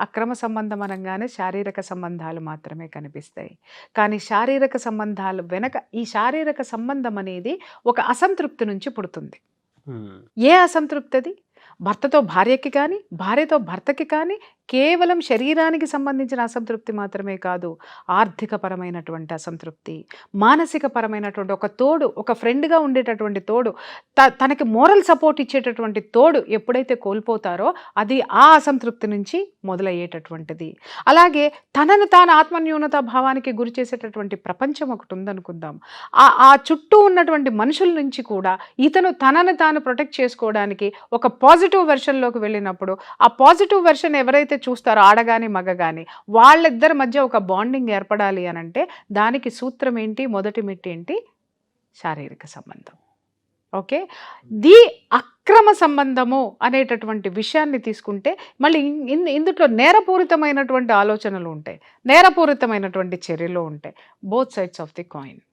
అక్రమ సంబంధం అనగానే శారీరక సంబంధాలు మాత్రమే కనిపిస్తాయి. కానీ శారీరక సంబంధాలు వెనక ఈ శారీరక సంబంధం అనేది ఒక అసంతృప్తి నుంచి పుడుతుంది. ఏ అసంతృప్తి అది? భర్తతో భార్యకి కానీ, భార్యతో భర్తకి కానీ కేవలం శరీరానికి సంబంధించిన అసంతృప్తి మాత్రమే కాదు, ఆర్థికపరమైనటువంటి అసంతృప్తి, మానసిక పరమైనటువంటి ఒక తోడు, ఒక ఫ్రెండ్గా ఉండేటటువంటి తోడు, తనకి మోరల్ సపోర్ట్ ఇచ్చేటటువంటి తోడు ఎప్పుడైతే కోల్పోతారో అది ఆ అసంతృప్తి నుంచి మొదలయ్యేటటువంటిది. అలాగే తనను తాను ఆత్మన్యూనతా భావానికి గురి చేసేటటువంటి ప్రపంచం ఒకటి ఉందనుకుందాం. ఆ చుట్టూ ఉన్నటువంటి మనుషుల నుంచి కూడా ఇతను తనను తాను ప్రొటెక్ట్ చేసుకోవడానికి ఒక పాజిటివ్ వెర్షన్లోకి వెళ్ళినప్పుడు ఆ పాజిటివ్ వెర్షన్ ఎవరైతే చూస్తారో ఆడగాని మగగాని వాళ్ళిద్దరి మధ్య ఒక బాండింగ్ ఏర్పడాలి అని అంటే దానికి సూత్రం ఏంటి? మొదటి మెట్టు ఏంటి? శారీరక సంబంధం. ఓకే, అక్రమ సంబంధము అనేటటువంటి విషయాన్ని తీసుకుంటే మళ్ళీ ఇందులో నేరపూరితమైనటువంటి ఆలోచనలు ఉంటాయి, నేరపూరితమైనటువంటి చర్యలు ఉంటాయి. Both sides of the coin.